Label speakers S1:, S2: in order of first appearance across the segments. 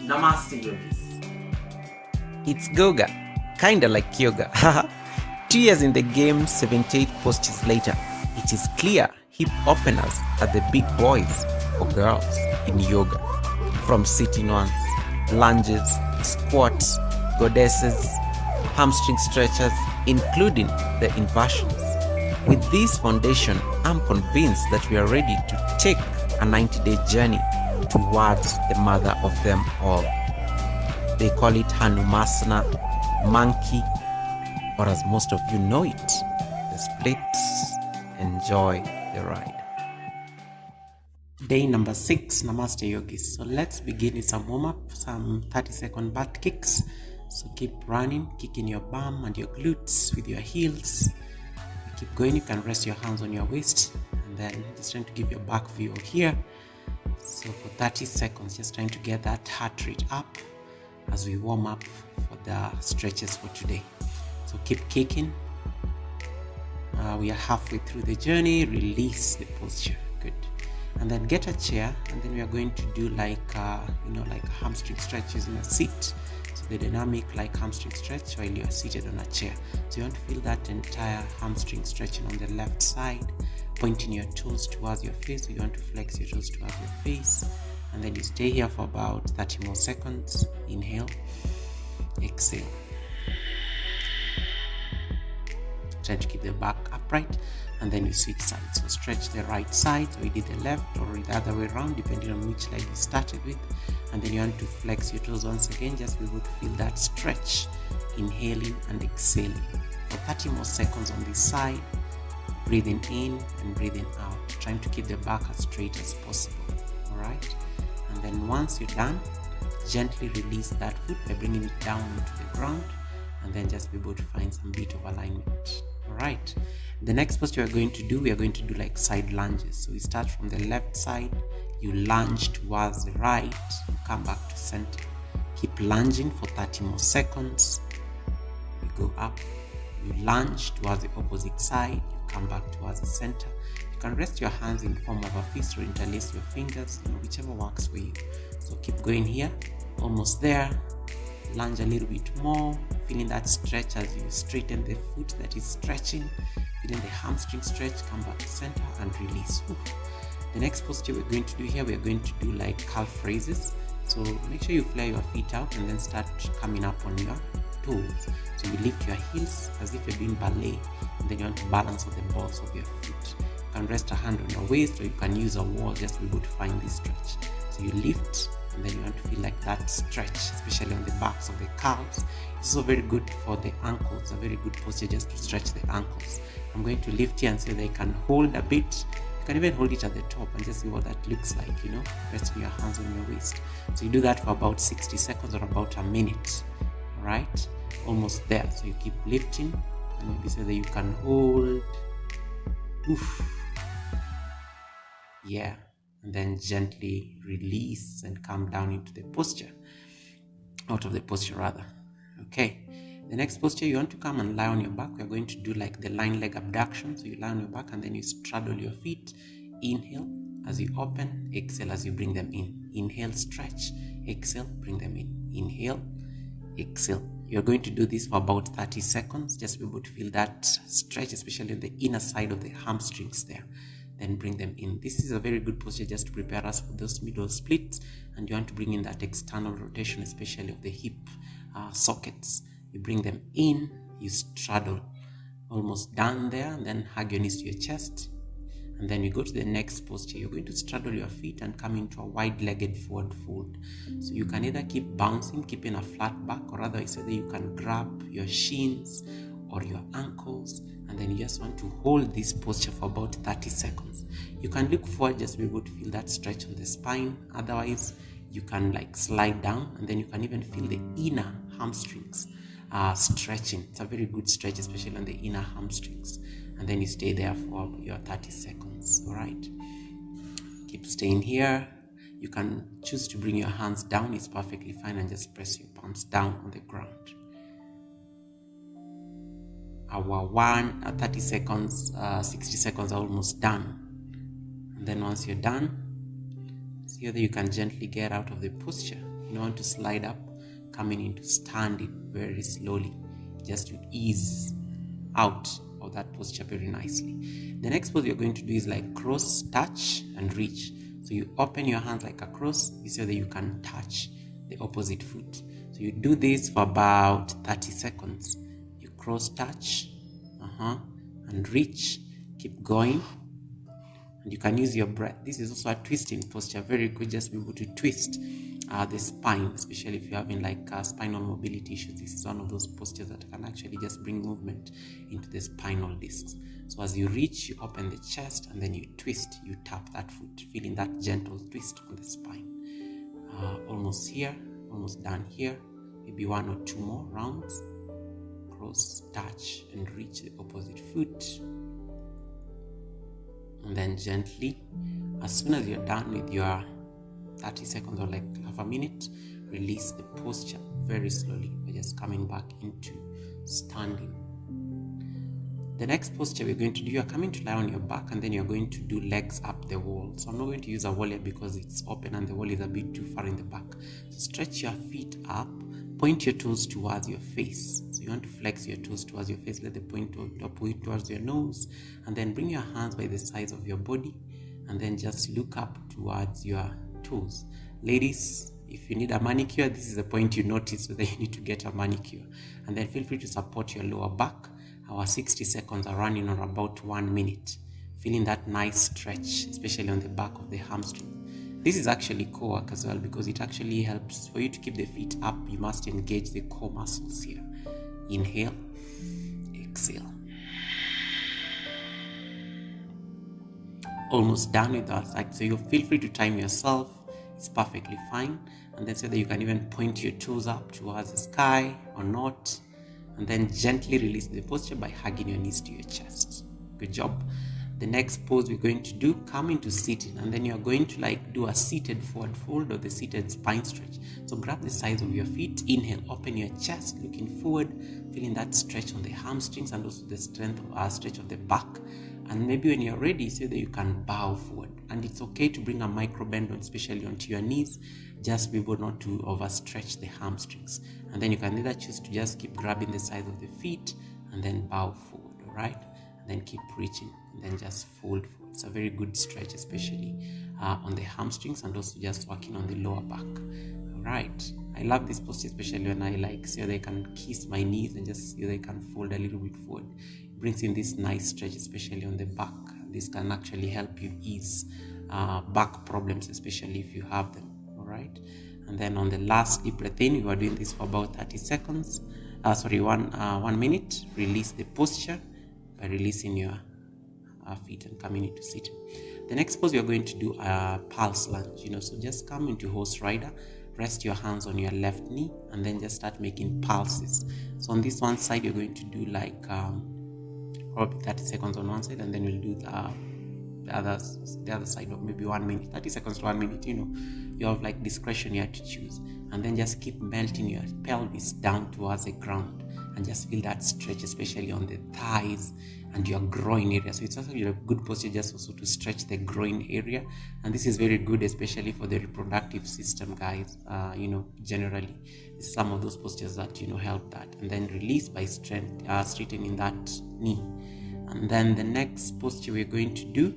S1: Namaste yogis.
S2: It's Goga, kinda like yoga. 2 years in the game, 78 postures later, it is clear hip openers are the big boys or girls in yoga. From sitting ones, lunges, squats, goddesses, hamstring stretchers, including the inversions. With this foundation, I'm convinced that we are ready to take a 90-day journey towards the mother of them all. They call it hanumasana, monkey, or as most of you know it, the splits. Enjoy the ride. Day number 6, Namaste Yogis. So let's begin with some warm-up, some 30-second butt kicks. So keep running, kicking your bum and your glutes with your heels. You keep going, you can rest your hands on your waist, and then just trying to give your back view here. So for 30 seconds, just trying to get that heart rate up as we warm up for the stretches for today. So keep kicking. We are halfway through the journey. Release the posture. Good. And then get a chair, and then we are going to do like a hamstring stretch using a seat. So the dynamic like hamstring stretch while you are seated on a chair. So you want to feel that entire hamstring stretching on the left side, pointing your toes towards your face. So you want to flex your toes towards your face, and then you stay here for about 30 more seconds. Inhale, exhale. Try to keep the back upright, and then you switch sides. So stretch the right side, so we did the left, or the other way around, depending on which leg you started with. And then you want to flex your toes once again, just be able to feel that stretch, inhaling and exhaling. For 30 more seconds on this side, breathing in and breathing out, trying to keep the back as straight as possible. All right. And then once you're done, gently release that foot by bringing it down into the ground, and then just be able to find some bit of alignment. All right. The next posture we are going to do like side lunges. So we start from the left side, you lunge towards the right, you come back to center. Keep lunging for 30 more seconds. You go up, you lunge towards the opposite side, you come back towards the center. You can rest your hands in form of a fist or interlace your fingers, whichever works for you. So keep going here, almost there. Lunge a little bit more, feeling that stretch as you straighten the foot that is stretching, feeling the hamstring stretch, come back to center and release. The next posture we're going to do here, we're going to do like calf raises. So make sure you flare your feet out and then start coming up on your toes. So you lift your heels as if you're doing ballet, and then you want to balance on the balls of your feet. You can rest a hand on your waist, or you can use a wall just to be able to find this stretch. So you lift, and then you want to feel like that stretch, especially on the backs of the calves. It's also very good for the ankles, a very good posture just to stretch the ankles. I'm going to lift here and say they can hold a bit. You can even hold it at the top and just see what that looks like, resting your hands on your waist. So you do that for about 60 seconds or about a minute. All right, almost there. So you keep lifting, and maybe say that you can hold. Yeah. And then gently release and come down into the posture, out of the posture rather. Okay, the next posture, you want to come and lie on your back. We're going to do like the lying leg abduction. So you lie on your back and then you straddle your feet. Inhale as you open, exhale as you bring them in. Inhale, stretch, exhale, bring them in. Inhale, exhale. You're going to do this for about 30 seconds. Just be able to feel that stretch, especially on the inner side of the hamstrings there. Then bring them in. This is a very good posture just to prepare us for those middle splits, and you want to bring in that external rotation, especially of the hip sockets. You bring them in, you straddle, almost done there, and then hug your knees to your chest, and then you go to the next posture. You're going to straddle your feet and come into a wide-legged forward fold. So you can either keep bouncing, keeping a flat back, or otherwise either you can grab your shins or your ankles, and then you just want to hold this posture for about 30 seconds. You can look forward, just be able to feel that stretch on the spine. Otherwise, you can like slide down, and then you can even feel the inner hamstrings stretching. It's a very good stretch, especially on the inner hamstrings. And then you stay there for your 30 seconds. All right. Keep staying here. You can choose to bring your hands down. It's perfectly fine, and just press your palms down on the ground. Our 30 seconds, 60 seconds are almost done. And then once you're done, see whether you can gently get out of the posture, You want to slide up, coming into standing very slowly, just to ease out of that posture very nicely. The next pose you're going to do is like cross, touch, and reach. So you open your hands like a cross, so that you can touch the opposite foot. So you do this for about 30 seconds. You cross, touch, and reach. Keep going. And you can use your breath. This is also a twisting posture. Very good. Just be able to twist the spine, especially if you're having like spinal mobility issues. This is one of those postures that can actually just bring movement into the spinal discs. So as you reach, you open the chest and then you twist, you tap that foot, feeling that gentle twist on the spine. Almost here, almost done here. Maybe 1 or 2 more rounds. Cross, touch, and reach the opposite foot. And then gently, as soon as you're done with your 30 seconds or like half a minute, release the posture very slowly by just coming back into standing. The next posture we're going to do, you're coming to lie on your back and then you're going to do legs up the wall. So I'm not going to use a wall here because it's open and the wall is a bit too far in the back. So stretch your feet up, point your toes towards your face. So you want to flex your toes towards your face, let the point towards your nose, and then bring your hands by the sides of your body and then just look up towards your toes. Ladies, if you need a manicure, this is the point you notice whether you need to get a manicure. And then feel free to support your lower back. Our 60 seconds are running on about 1 minute. Feeling that nice stretch, especially on the back of the hamstring. This is actually core work as well because it actually helps for you to keep the feet up. You must engage the core muscles here. Inhale, exhale. Almost done with that side. So you feel free to time yourself. It's perfectly fine. And then so that you can even point your toes up towards the sky or not. And then gently release the posture by hugging your knees to your chest. Good job. The next pose we're going to do, come into sitting, and then you're going to like do a seated forward fold or the seated spine stretch. So grab the sides of your feet, inhale, open your chest, looking forward, feeling that stretch on the hamstrings and also the stretch of the back. And maybe when you're ready, so that you can bow forward. And it's okay to bring a micro bend, especially onto your knees. Just be able not to overstretch the hamstrings. And then you can either choose to just keep grabbing the sides of the feet and then bow forward, all right? And then keep reaching and then just fold forward. It's a very good stretch, especially on the hamstrings and also just working on the lower back. All right. I love this posture, especially when I like so they can kiss my knees and just so they can fold a little bit forward. It brings in this nice stretch, especially on the back. This can actually help you ease back problems, especially if you have them. All right. And then on the last deep breath in, you are doing this for about 30 seconds. 1 minute. Release the posture by releasing your feet and coming into sitting. The next pose we are going to do a pulse lunge. So just come into horse rider. Rest your hands on your left knee and then just start making pulses. So on this one side, you're going to do like probably 30 seconds on one side, and then we'll do the other side of maybe 1 minute, 30 seconds to 1 minute. You have like discretion here to choose, and then just keep melting your pelvis down towards the ground and just feel that stretch, especially on the thighs and your groin area. So it's also a good posture just also to stretch the groin area, and this is very good, especially for the reproductive system, guys. Generally, this is some of those postures that help that. And then release by straightening that knee. And then the next posture we're going to do,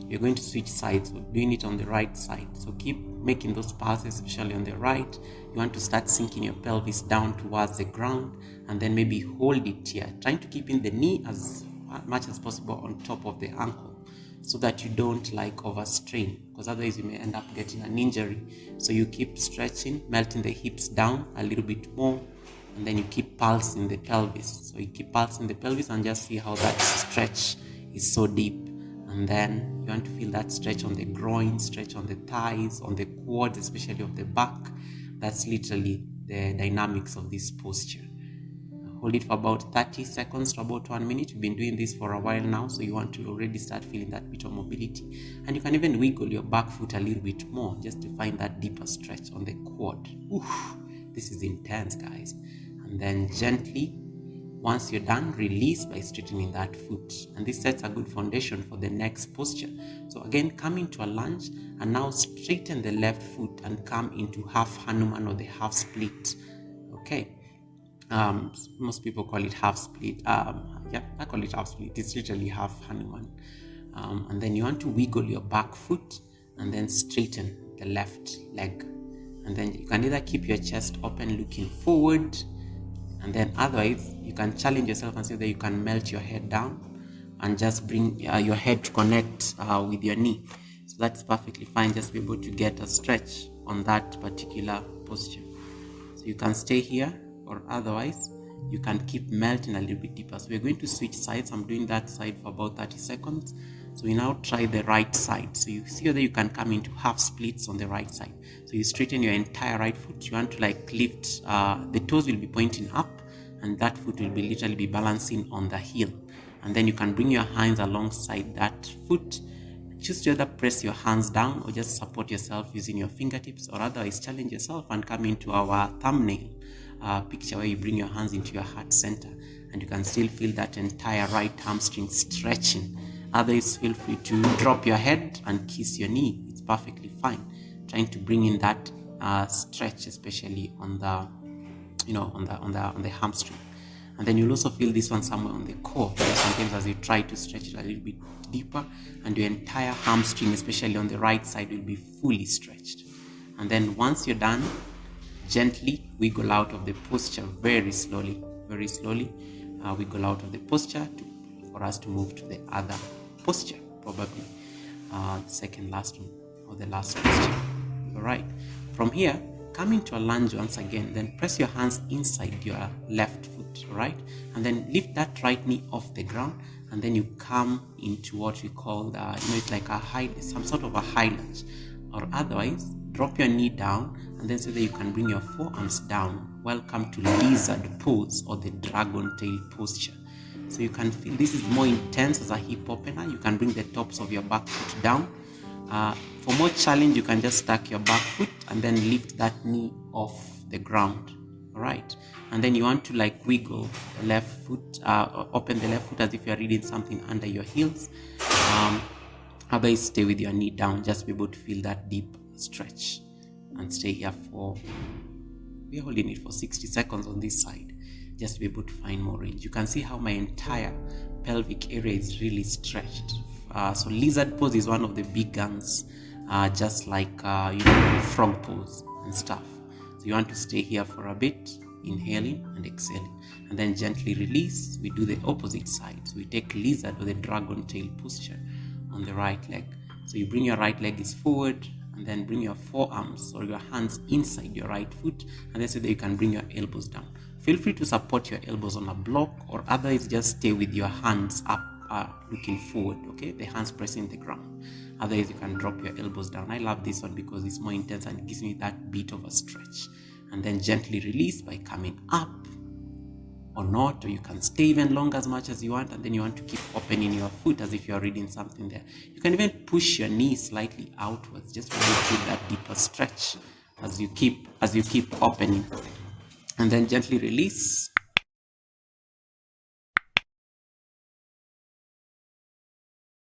S2: you're going to switch sides. We're doing it on the right side. So keep making those pulses, especially on the right. You want to start sinking your pelvis down towards the ground and then maybe hold it here, trying to keep in the knee as much as possible on top of the ankle so that you don't like overstrain, because otherwise you may end up getting an injury. So you keep stretching, melting the hips down a little bit more, and then you keep pulsing the pelvis. So you keep pulsing the pelvis and just see how that stretch is so deep. And then you want to feel that stretch on the groin, stretch on the thighs, on the quads, especially of the back. That's literally the dynamics of this posture. Hold it for about 30 seconds to about 1 minute. You've been doing this for a while now, so you want to already start feeling that bit of mobility. And you can even wiggle your back foot a little bit more just to find that deeper stretch on the quad. Oof, this is intense, guys. And then gently, once you're done, release by straightening that foot. And this sets a good foundation for the next posture. So again, come into a lunge and now straighten the left foot and come into half Hanuman or the half split. Okay. Most people call it half split. Yeah, I call it half split. It's literally half Hanuman. And then you want to wiggle your back foot and then straighten the left leg. And then you can either keep your chest open looking forward, and then otherwise you can challenge yourself and say that you can melt your head down and just bring your head to connect with your knee. So that's perfectly fine. Just be able to get a stretch on that particular posture. So you can stay here, or otherwise you can keep melting a little bit deeper. So we're going to switch sides. I'm doing that side for about 30 seconds. So we now try the right side. So you see whether you can come into half splits on the right side. So you straighten your entire right foot. You want to like lift, the toes will be pointing up and that foot will be literally be balancing on the heel. And then you can bring your hands alongside that foot. Choose to either press your hands down or just support yourself using your fingertips, or otherwise challenge yourself and come into our thumbnail picture where you bring your hands into your heart center and you can still feel that entire right hamstring stretching. Otherwise, feel free to drop your head and kiss your knee. It's perfectly fine. Trying to bring in that stretch, especially on the, on the hamstring. And then you'll also feel this one somewhere on the core. Sometimes as you try to stretch it a little bit deeper, and your entire hamstring, especially on the right side, will be fully stretched. And then once you're done, gently wiggle out of the posture very slowly. Wiggle out of the posture for us to move to the other posture, probably the second last one or the last posture. All right. From here, come into a lunge once again, then press your hands inside your left foot, right? And then lift that right knee off the ground, and then you come into what we call it's like some sort of a high lunge. Or otherwise, drop your knee down and then so that you can bring your forearms down. Welcome to lizard pose or the dragon tail posture. So you can feel this is more intense as a hip opener. You can bring the tops of your back foot down. For more challenge, you can just stack your back foot and then lift that knee off the ground. All right. And then you want to like wiggle the left foot, open the left foot as if you're reading something under your heels. Otherwise, stay with your knee down. Just be able to feel that deep stretch and stay here we're holding it for 60 seconds on this side. Just be able to find more range. You can see how my entire pelvic area is really stretched. So lizard pose is one of the big guns, just like frog pose and stuff. So you want to stay here for a bit, inhaling and exhaling, and then gently release. We do the opposite side. So we take lizard or the dragon tail posture on the right leg. So you bring your right leg is forward, and then bring your forearms or your hands inside your right foot, and then so that you can bring your elbows down. Feel free to support your elbows on a block, or otherwise just stay with your hands up, looking forward, okay? The hands pressing the ground. Otherwise, you can drop your elbows down. I love this one because it's more intense and it gives me that bit of a stretch. And then gently release by coming up or not, or you can stay even longer as much as you want, and then you want to keep opening your foot as if you're reading something there. You can even push your knee slightly outwards just to feel that deeper stretch as you keep opening. And then gently release